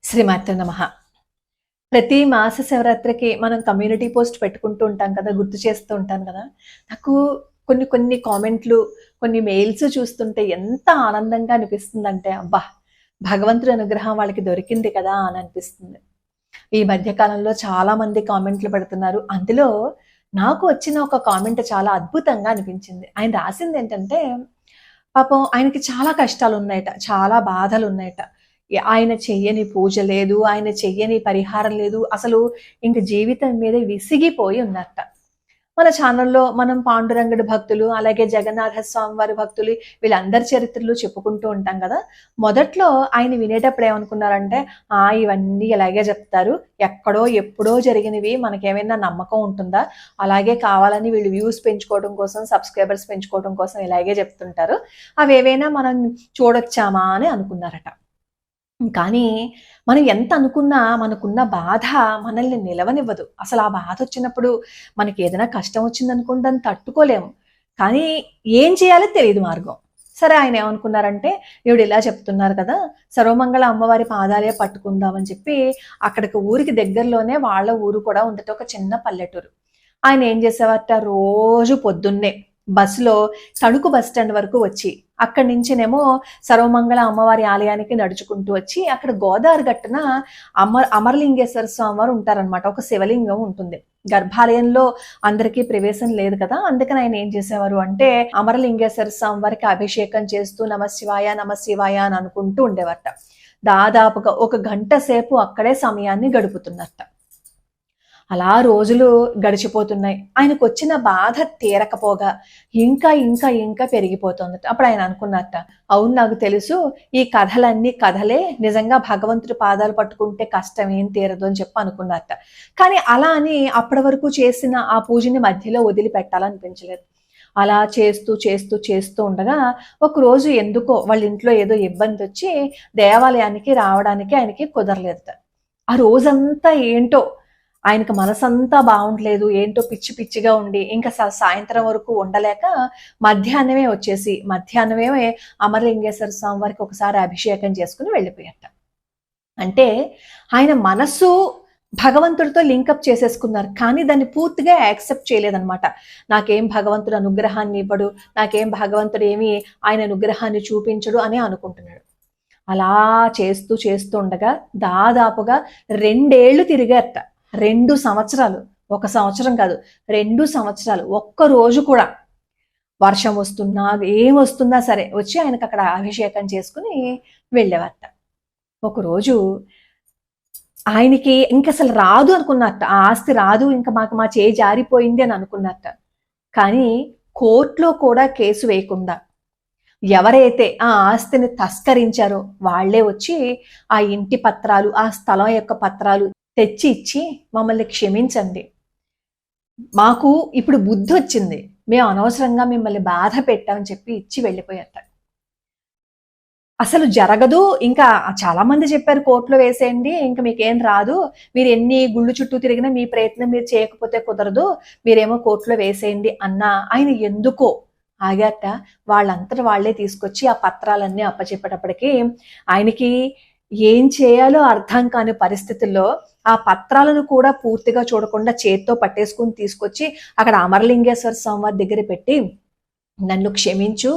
శ్రీమాత్రే నమః. ప్రతి మాస శివరాత్రికి మనం కమ్యూనిటీ పోస్ట్ పెట్టుకుంటూ ఉంటాం కదా! గుర్తు చేస్తూ ఉంటాను కదా! నాకు కొన్ని కొన్ని కామెంట్లు, కొన్ని మెయిల్స్ చూస్తుంటే ఎంత ఆనందంగా అనిపిస్తుందంటే, అబ్బా! భగవంతుడి అనుగ్రహం వాళ్ళకి దొరికింది కదా అని అనిపిస్తుంది. ఈ మధ్య కాలంలో చాలామంది కామెంట్లు పెడుతున్నారు. అందులో నాకు వచ్చిన ఒక కామెంట్ చాలా అద్భుతంగా అనిపించింది. ఆయన రాసిందేంటంటే, పాపం ఆయనకి చాలా కష్టాలున్నాయట. చాలా బాధలున్నాయట. ఆయన చెయ్యని పూజ లేదు. ఆయన చెయ్యని పరిహారం లేదు. అసలు ఇంక జీవితం మీద విసిగిపోయి ఉన్నారట. మన ఛానల్‌లో మనం పాండురంగడి భక్తులు, అలాగే జగన్నాథ స్వామి వారి భక్తులు వీళ్ళందరి చరిత్రలు చెప్పుకుంటూ ఉంటాం కదా! మొదట్లో ఆయన వినేటప్పుడు ఏమనుకున్నారంటే, ఇవన్నీ ఇలాగే చెప్తారు. ఎక్కడో ఎప్పుడో జరిగినవి మనకేమైనా నమ్మకం ఉంటుందా? అలాగే కావాలని వీళ్ళు వ్యూస్ పెంచుకోవడం కోసం, సబ్‌స్క్రైబర్స్ పెంచుకోవడం కోసం ఇలాగే చెప్తుంటారు. అవేవైనా మనం చూడొచ్చామా అని అనుకున్నారట. కానీ మనం ఎంత అనుకున్నా మనకున్న బాధ మనల్ని నిలవనివ్వదు. అసలు ఆ బాధొచ్చినప్పుడు మనకి ఏదైనా కష్టం వచ్చిందనుకోండి దాన్ని తట్టుకోలేము. కానీ ఏం చేయాలో తెలీదు మార్గం. సరే ఆయన ఏమనుకున్నారంటే, ఈవిడ ఇలా చెప్తున్నారు కదా! సర్వమంగళ అమ్మవారి పాదాలే పట్టుకుందామని చెప్పి అక్కడికి ఊరికి దగ్గరలోనే వాళ్ళ ఊరు కూడా ఉందట. ఒక చిన్న పల్లెటూరు. ఆయన ఏం చేసేవారట రోజు పొద్దున్నే బస్సులో తణుకు బస్ స్టాండ్ వరకు వచ్చి అక్కడి నుంచినేమో సర్వమంగళ అమ్మవారి ఆలయానికి నడుచుకుంటూ వచ్చి అక్కడ గోదావరి గట్టున అమరలింగేశ్వర స్వామి వారు ఉంటారనమాట. ఒక శివలింగం ఉంటుంది. గర్భాలయంలో అందరికీ ప్రవేశం లేదు కదా, అందుకని ఆయన ఏం చేసేవారు అంటే అమరలింగేశ్వర స్వామి వారికి అభిషేకం చేస్తూ నమశివాయ నమశివాయ అని అనుకుంటూ ఉండేవారట. దాదాపుగా ఒక గంట సేపు అక్కడే సమయాన్ని గడుపుతున్నట్ట. అలా రోజులు గడిచిపోతున్నాయి. ఆయనకు వచ్చిన బాధ తీరకపోగా ఇంకా ఇంకా ఇంకా పెరిగిపోతుందట. అప్పుడు ఆయన అనుకున్నట్ట, అవును నాకు తెలుసు ఈ కథలన్నీ కథలే, నిజంగా భగవంతుడి పాదాలు పట్టుకుంటే కష్టం ఏం తీరదు అని చెప్పి అనుకున్నట్ట. కానీ అలా అని అప్పటి వరకు చేసిన ఆ పూజని మధ్యలో వదిలిపెట్టాలనిపించలేదు. అలా చేస్తూ చేస్తూ చేస్తూ ఉండగా ఒకరోజు ఎందుకో వాళ్ళ ఇంట్లో ఏదో ఇబ్బంది వచ్చి దేవాలయానికి రావడానికి ఆయనకి కుదరలేదట. ఆ రోజంతా ఏంటో ఆయనకు మనసంతా బాగుండలేదు. ఏంటో పిచ్చి పిచ్చిగా ఉండి ఇంకా సాయంత్రం వరకు ఉండలేక మధ్యాహ్నమే అమరలింగేశ్వర స్వామి వారికి ఒకసారి అభిషేకం చేసుకుని వెళ్ళిపోయారట. అంటే ఆయన మనస్సు భగవంతుడితో లింకప్ చేసేసుకున్నారు. కానీ దాన్ని పూర్తిగా యాక్సెప్ట్ చేయలేదనమాట. నాకేం భగవంతుడు అనుగ్రహాన్ని ఇవ్వడు, నాకేం భగవంతుడు ఏమి ఆయన అనుగ్రహాన్ని చూపించడు అని అనుకుంటున్నాడు. అలా చేస్తూ చేస్తూ ఉండగా దాదాపుగా 2 ఏళ్ళు తిరిగారట. 2 సంవత్సరాలు. 1 సంవత్సరం కాదు. 2 సంవత్సరాలు. ఒక్క రోజు కూడా వర్షం వస్తున్నా, ఏమొస్తున్నా సరే వచ్చి ఆయనకు అక్కడ అభిషేకం చేసుకుని వెళ్ళేవారట. ఒకరోజు ఆయనకి ఇంకసలు రాదు అనుకున్నట్ట. ఆ ఆస్తి రాదు, ఇంకా మా చేయి జారిపోయింది అని అనుకున్నట్ట. కానీ కోర్టులో కూడా కేసు వేయకుండా ఎవరైతే ఆ ఆస్తిని తస్కరించారో వాళ్లే వచ్చి ఆ ఇంటి పత్రాలు, ఆ స్థలం యొక్క పత్రాలు తెచ్చి ఇచ్చి మమ్మల్ని క్షమించండి, మాకు ఇప్పుడు బుద్ధి వచ్చింది, మేము అనవసరంగా మిమ్మల్ని బాధ పెట్టామని చెప్పి ఇచ్చి వెళ్ళిపోయారట. అసలు జరగదు, ఇంకా చాలా మంది చెప్పారు కోర్టులో వేసేయండి, ఇంకా మీకేం రాదు, మీరు ఎన్ని గుళ్ళు చుట్టూ తిరిగినా మీ ప్రయత్నం మీరు చేయకపోతే కుదరదు, మీరేమో కోర్టులో వేసేయండి అన్నా ఆయన ఎందుకో ఆగాట. వాళ్ళంతట వాళ్లే తీసుకొచ్చి ఆ పత్రాలన్నీ అప్పచెప్పేటప్పటికి ఆయనకి ఏం చేయాలో అర్థం కాని పరిస్థితుల్లో ఆ పత్రాలను కూడా పూర్తిగా చూడకుండా చేత్తో పట్టేసుకుని తీసుకొచ్చి అక్కడ అమరలింగేశ్వర స్వామి వారి దగ్గర పెట్టి, నన్ను క్షమించు,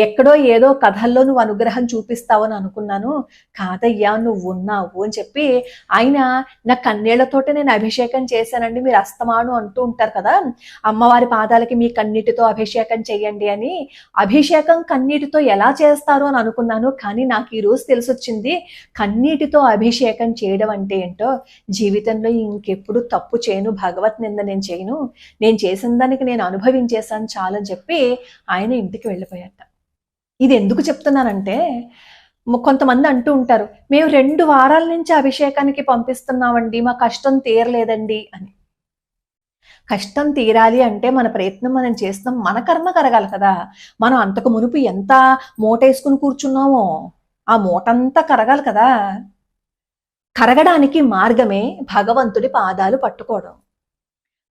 ఎక్కడో ఏదో కథల్లో నువ్వు అనుగ్రహం చూపిస్తావని అనుకున్నాను, కాదయ్యా నువ్వు ఉన్నావు అని చెప్పి ఆయన నా కన్నీళ్లతోటి నేను అభిషేకం చేశానండి. మీరు అస్తమాను అంటూ ఉంటారు కదా అమ్మవారి పాదాలకి మీ కన్నీటితో అభిషేకం చెయ్యండి అని. అభిషేకం కన్నీటితో ఎలా చేస్తారు అని అనుకున్నాను, కానీ నాకు ఈరోజు తెలిసొచ్చింది కన్నీటితో అభిషేకం చేయడం అంటే ఏంటో. జీవితంలో ఇంకెప్పుడు తప్పు చేయను, భగవత్ నింద నేను చేయను, నేను చేసిన దానికి నేను అనుభవించేశాను చాలని చెప్పి ఆయన ఇంటికి వెళ్ళిపోయాట. ఇది ఎందుకు చెప్తున్నానంటే కొంతమంది అంటూ ఉంటారు, మేము 2 వారాల నుంచి అభిషేకానికి పంపిస్తున్నామండి, మా కష్టం తీరలేదండి అని. కష్టం తీరాలి అంటే మన ప్రయత్నం మనం చేస్తున్నాం, మన కర్మ కరగాలి కదా. మనం అంతకు మునుపు ఎంత మూటేసుకుని కూర్చున్నామో ఆ మూటంతా కరగాలి కదా. కరగడానికి మార్గమే భగవంతుడి పాదాలు పట్టుకోవడం.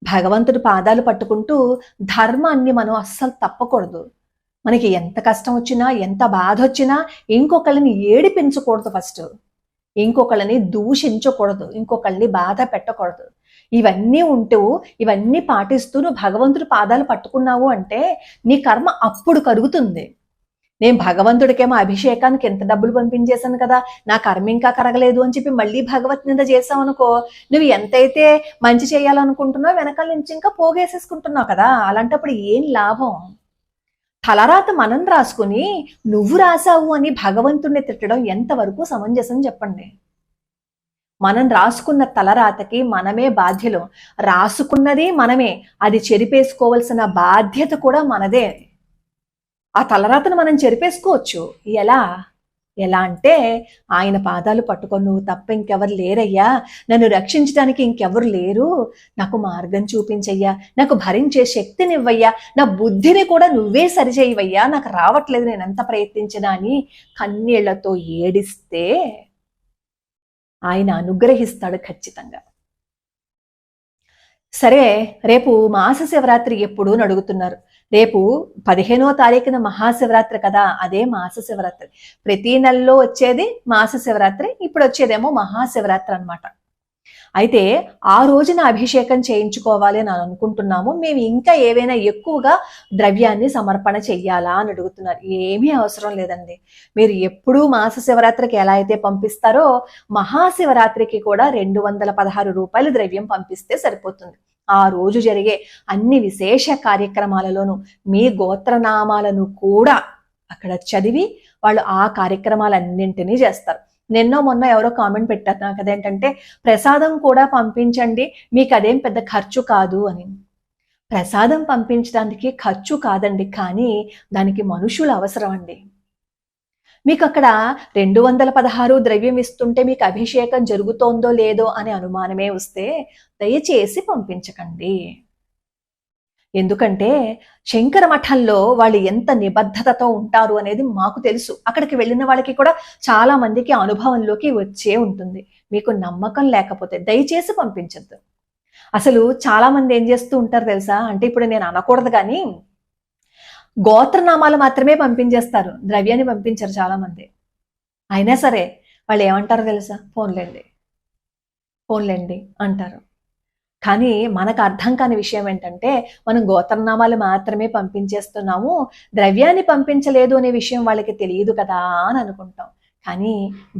భగవంతుడి పాదాలు పట్టుకుంటూ ధర్మాన్ని మనం అస్సలు తప్పకూడదు. మనకి ఎంత కష్టం వచ్చినా, ఎంత బాధ వచ్చినా ఇంకొకళ్ళని ఏడిపించకూడదు ఫస్ట్. ఇంకొకళ్ళని దూషించకూడదు, ఇంకొకళ్ళని బాధ పెట్టకూడదు. ఇవన్నీ ఉంటూ, ఇవన్నీ పాటిస్తూ నువ్వు భగవంతుడి పాదాలు పట్టుకున్నావు అంటే నీ కర్మ అప్పుడు కరుగుతుంది. నేను భగవంతుడికేమో అభిషేకానికి ఎంత డబ్బులు పంపించేశాను కదా, నా కర్మ ఇంకా కరగలేదు అని చెప్పి మళ్ళీ భగవత్ నింద చేసావు అనుకో, నువ్వు ఎంతైతే మంచి చేయాలనుకుంటున్నావు వెనకాల నుంచి ఇంకా పోగేసేసుకుంటున్నావు కదా. అలాంటప్పుడు ఏం లాభం? తలరాత మనం రాసుకుని నువ్వు రాసావు అని భగవంతుడిని తిట్టడం ఎంతవరకు సమంజసం చెప్పండి. మనం రాసుకున్న తలరాతకి మనమే బాధ్యులు. రాసుకున్నది మనమే, అది చెరిపేసుకోవాల్సిన బాధ్యత కూడా మనదే. ఆ తలరాతను మనం చెరిపేసుకోవచ్చు. ఎలా ఎలా అంటే ఆయన పాదాలు పట్టుకొని, నువ్వు తప్ప ఇంకెవరు లేరయ్యా, నన్ను రక్షించడానికి ఇంకెవరు లేరు, నాకు మార్గం చూపించయ్యా, నాకు భరించే శక్తినివ్వయ్యా, నా బుద్ధిని కూడా నువ్వే సరిచేయవయ్యా, నాకు రావట్లేదు నేను ఎంత ప్రయత్నించినా అని కన్నీళ్లతో ఏడిస్తే ఆయన అనుగ్రహిస్తాడు ఖచ్చితంగా. సరే, రేపు మాస శివరాత్రి ఎప్పుడు అని అడుగుతున్నారు. రేపు 15వ తారీఖున మహాశివరాత్రి కదా, అదే మాస శివరాత్రి. ప్రతి నెలలో వచ్చేది మాస శివరాత్రి, ఇప్పుడు వచ్చేదేమో మహాశివరాత్రి అనమాట. అయితే ఆ రోజున అభిషేకం చేయించుకోవాలి అని అనుకుంటున్నాము. మేము ఇంకా ఏవైనా ఎక్కువగా ద్రవ్యాన్ని సమర్పణ చెయ్యాలా అని అడుగుతున్నారు. ఏమీ అవసరం లేదండి. మీరు ఎప్పుడూ మాస శివరాత్రికి ఎలా అయితే పంపిస్తారో మహాశివరాత్రికి కూడా 216 రూపాయలు ద్రవ్యం పంపిస్తే సరిపోతుంది. ఆ రోజు జరిగే అన్ని విశేష కార్యక్రమాలలోనూ మీ గోత్రనామాలను కూడా అక్కడ చదివి వాళ్ళు ఆ కార్యక్రమాలన్నింటినీ చేస్తారు. నిన్నో మొన్న ఎవరో కామెంట్ పెట్టారు నాకు, అదేంటంటే ప్రసాదం కూడా పంపించండి, మీకు అదేం పెద్ద ఖర్చు కాదు అని. ప్రసాదం పంపించడానికి ఖర్చు కాదండి, కానీ దానికి మనుషులు అవసరం అండి. మీకు అక్కడ 216 ద్రవ్యం ఇస్తుంటే మీకు అభిషేకం జరుగుతోందో లేదో అనే అనుమానమే వస్తే దయచేసి పంపించకండి. ఎందుకంటే శంకర మఠంలో వాళ్ళు ఎంత నిబద్ధతతో ఉంటారు అనేది మాకు తెలుసు. అక్కడికి వెళ్ళిన వాళ్ళకి కూడా చాలా మందికి అనుభవంలోకి వచ్చే ఉంటుంది. మీకు నమ్మకం లేకపోతే దయచేసి పంపించద్దు. అసలు చాలా మంది ఏం చేస్తూ ఉంటారు తెలుసా, అంటే ఇప్పుడు నేను అనకూడదు కానీ గోత్రనామాలు మాత్రమే పంపించేస్తారు, ద్రవ్యాన్ని పంపించరు చాలా మంది. అయినా సరే వాళ్ళు ఏమంటారు తెలుసా, ఫోన్లేండి అంటారు. కానీ మనకు అర్థం కాని విషయం ఏంటంటే మనం గోత్రనామాలు మాత్రమే పంపించేస్తున్నాము, ద్రవ్యాన్ని పంపించలేదు అనే విషయం వాళ్ళకి తెలియదు కదా అని అనుకుంటాం. కానీ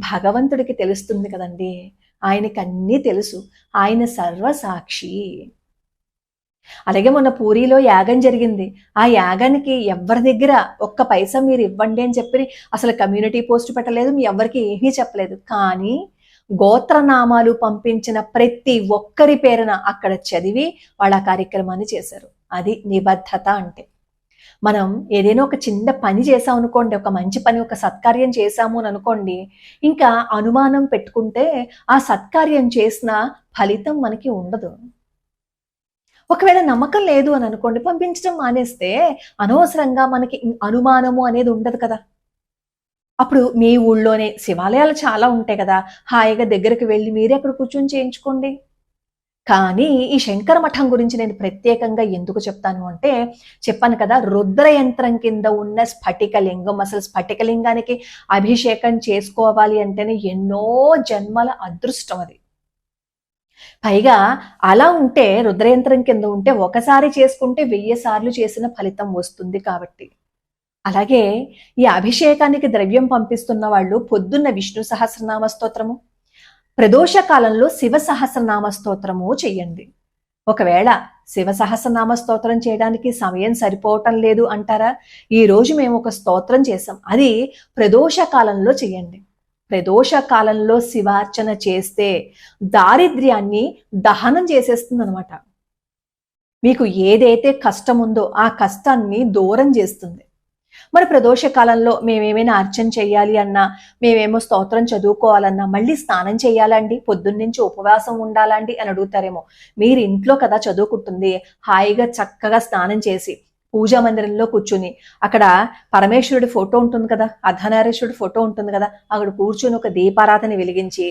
భగవంతుడికి తెలుస్తుంది కదండి, ఆయనకి అన్నీ తెలుసు, ఆయన సర్వసాక్షి. అలాగే మొన్న పూరిలో యాగం జరిగింది. ఆ యాగానికి ఎవరి దగ్గర ఒక్క పైసా మీరు ఇవ్వండి అని చెప్పి అసలు కమ్యూనిటీ పోస్ట్ పెట్టలేదు, మీ ఎవరికి ఏమీ చెప్పలేదు. కానీ గోత్రనామాలు పంపించిన ప్రతి ఒక్కరి పేరున అక్కడ చదివి వాళ్ళ కార్యక్రమాన్ని చేశారు. అది నిబద్ధత అంటే. మనం ఏదైనా ఒక చిన్న పని చేసాం అనుకోండి, ఒక మంచి పని, ఒక సత్కార్యం చేశాము అని అనుకోండి, ఇంకా అనుమానం పెట్టుకుంటే ఆ సత్కార్యం చేసిన ఫలితం మనకి ఉండదు. ఒకవేళ నమ్మకం లేదు అని అనుకోండి, పంపించడం మానేస్తే అనవసరంగా మనకి అనుమానము అనేది ఉండదు కదా. అప్పుడు మీ ఊళ్ళోనే శివాలయాలు చాలా ఉంటాయి కదా, హాయిగా దగ్గరికి వెళ్ళి మీరే అక్కడ కూర్చొని చేయించుకోండి. కానీ ఈ శంకర మఠం గురించి నేను ప్రత్యేకంగా ఎందుకు చెప్తాను అంటే, చెప్పాను కదా, రుద్రయంత్రం కింద ఉన్న స్ఫటికలింగం, అసలు స్ఫటికలింగానికి అభిషేకం చేసుకోవాలి అంటేనే ఎన్నో జన్మల అదృష్టం అది. పైగా అలా ఉంటే, రుద్రయంత్రం కింద ఉంటే ఒకసారి చేసుకుంటే 1000 సార్లు చేసిన ఫలితం వస్తుంది కాబట్టి. అలాగే ఈ అభిషేకానికి ద్రవ్యం పంపిస్తున్న వాళ్ళు పొద్దున్న విష్ణు సహస్రనామ స్తోత్రము, ప్రదోష కాలంలో శివ సహస్రనామ స్తోత్రము చెయ్యండి. ఒకవేళ శివ సహస్రనామ స్తోత్రం చేయడానికి సమయం సరిపోవటం లేదు అంటారా, ఈ రోజు మేము ఒక స్తోత్రం చేసాం, అది ప్రదోష కాలంలో చెయ్యండి. ప్రదోష కాలంలో శివార్చన చేస్తే దారిద్ర్యాన్ని దహనం చేసేస్తుంది అనమాట. మీకు ఏదైతే కష్టం ఉందో ఆ కష్టాన్ని దూరం చేస్తుంది. మరి ప్రదోష కాలంలో మేమేమైనా అర్చన చేయాలి అన్నా, మేమేమో స్తోత్రం చదువుకోవాలన్నా మళ్ళీ స్నానం చేయాలండి, పొద్దున్నుంచి ఉపవాసం ఉండాలండి అని అడుగుతారేమో. మీరు ఇంట్లో కదా చదువుకుంటుంది, హాయిగా చక్కగా స్నానం చేసి పూజా మందిరంలో కూర్చుని అక్కడ పరమేశ్వరుడి ఫోటో ఉంటుంది కదా, అర్ధనారీశ్వరుడి ఫోటో ఉంటుంది కదా, అక్కడ కూర్చుని ఒక దీపారాధన వెలిగించి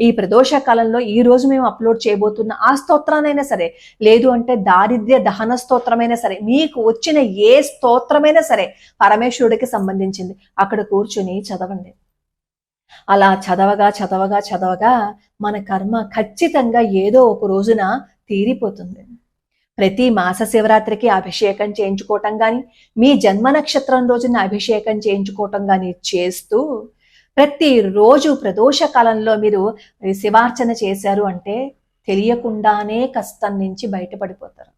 ఈ ప్రదోష కాలంలో ఈ రోజు మేము అప్లోడ్ చేయబోతున్న ఆ స్తోత్రానైనా సరే, లేదు అంటే దారిద్ర్య దహన స్తోత్రమైనా సరే, మీకు వచ్చిన ఏ స్తోత్రమైనా సరే పరమేశ్వరుడికి సంబంధించింది, అక్కడ కూర్చుని చదవండి. అలా చదవగా చదవగా చదవగా మన కర్మ ఖచ్చితంగా ఏదో ఒక రోజున తీరిపోతుంది. ప్రతి మాస శివరాత్రికి అభిషేకం చేయించుకోవటం కానీ, మీ జన్మ నక్షత్రం రోజున అభిషేకం చేయించుకోవటం కానీ చేస్తూ ప్రతిరోజు ప్రదోష కాలంలో మీరు శివార్చన చేశారు అంటే తెలియకుండానే కష్టం నుంచి బయటపడిపోతారు.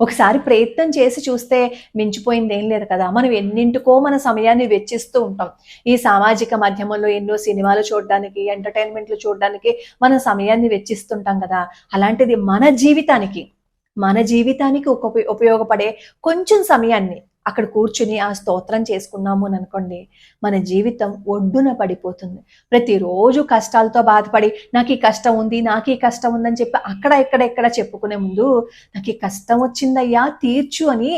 ఒకసారి ప్రయత్నం చేసి చూస్తే మించిపోయింది ఏం లేదు కదా. మనం ఎన్నింటికో మన సమయాన్ని వెచ్చిస్తూ ఉంటాం. ఈ సామాజిక మాధ్యమంలో ఎన్నో సినిమాలు చూడడానికి, ఎంటర్టైన్మెంట్లు చూడడానికి మన సమయాన్ని వెచ్చిస్తుంటాం కదా. అలాంటిది మన జీవితానికి ఉపయోగపడే కొంచెం సమయాన్ని అక్కడ కూర్చుని ఆ స్తోత్రం చేసుకున్నాము అని అనుకోండి, మన జీవితం ఒడ్డున పడిపోతుంది. ప్రతిరోజు కష్టాలతో బాధపడి నాకు ఈ కష్టం ఉంది, నాకు ఈ కష్టం ఉందని చెప్పి ఎక్కడ చెప్పుకునే ముందు నాకు ఈ కష్టం వచ్చిందయ్యా తీర్చు అని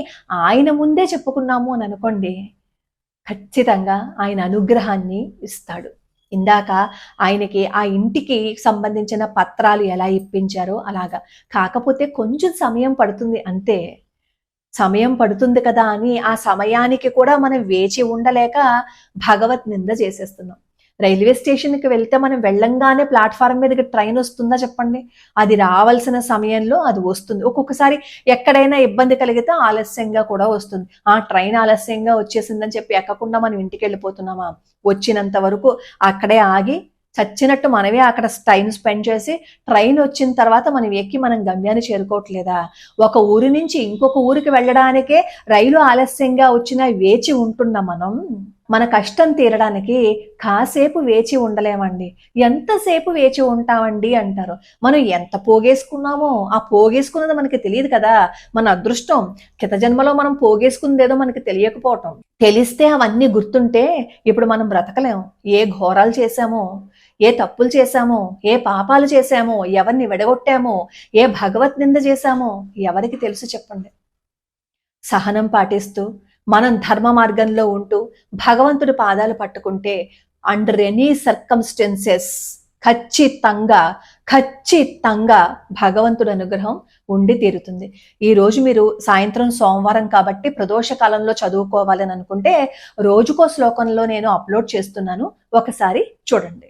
ఆయన ముందే చెప్పుకున్నాము అని అనుకోండి, ఖచ్చితంగా ఆయన అనుగ్రహాన్ని ఇస్తాడు. ఇందాక ఆయనకి ఆ ఇంటికి సంబంధించిన పత్రాలు ఎలా ఇప్పించారో అలాగా. కాకపోతే కొంచెం సమయం పడుతుంది అంతే. సమయం పడుతుంది కదా అని ఆ సమయానికి కూడా మనం వేచి ఉండలేక భగవత్ నింద చేసేస్తున్నాం. రైల్వే స్టేషన్కి వెళ్తే మనం వెళ్ళంగానే ప్లాట్ఫారం మీదకి ట్రైన్ వస్తుందా చెప్పండి? అది రావాల్సిన సమయంలో అది వస్తుంది. ఒక్కొక్కసారి ఎక్కడైనా ఇబ్బంది కలిగితే ఆలస్యంగా కూడా వస్తుంది. ఆ ట్రైన్ ఆలస్యంగా వచ్చేసిందని చెప్పి ఎక్కకుండా మనం ఇంటికి వెళ్ళిపోతున్నామా? వచ్చినంత వరకు అక్కడే ఆగి చచ్చినట్టు మనమే అక్కడ టైం స్పెండ్ చేసి ట్రైన్ వచ్చిన తర్వాత మనం ఎక్కి మనం గమ్యాన్ని చేరుకోవట్లేదా? ఒక ఊరి నుంచి ఇంకొక ఊరికి వెళ్ళడానికే రైలు ఆలస్యంగా వచ్చినా వేచి ఉంటున్నాం మనం. మన కష్టం తీరడానికి కాసేపు వేచి ఉండలేమండి. ఎంతసేపు వేచి ఉంటామండి అంటారు. మనం ఎంత పోగేసుకున్నామో ఆ పోగేసుకున్నది మనకి తెలియదు కదా. మన అదృష్టం గత జన్మలో మనం పోగేసుకుందేదో మనకి తెలియకపోవటం. తెలిస్తే అవన్నీ గుర్తుంటే ఇప్పుడు మనం బ్రతకలేము. ఏ ఘోరాలు చేశామో, ఏ తప్పులు చేశామో, ఏ పాపాలు చేశామో, ఎవరిని విడగొట్టామో, ఏ భగవత్ నింద చేశామో ఎవరికి తెలుసు చెప్పండి. సహనం పాటిస్తూ మనం ధర్మ మార్గంలో ఉంటూ భగవంతుడి పాదాలు పట్టుకుంటే అండర్ ఎనీ సర్కమ్స్టెన్సెస్ ఖచ్చితంగా భగవంతుడి అనుగ్రహం ఉండి తీరుతుంది. ఈ రోజు మీరు సాయంత్రం సోమవారం కాబట్టి ప్రదోష కాలంలో చదువుకోవాలని అనుకుంటే రోజుకో శ్లోకంలో నేను అప్లోడ్ చేస్తున్నాను, ఒకసారి చూడండి.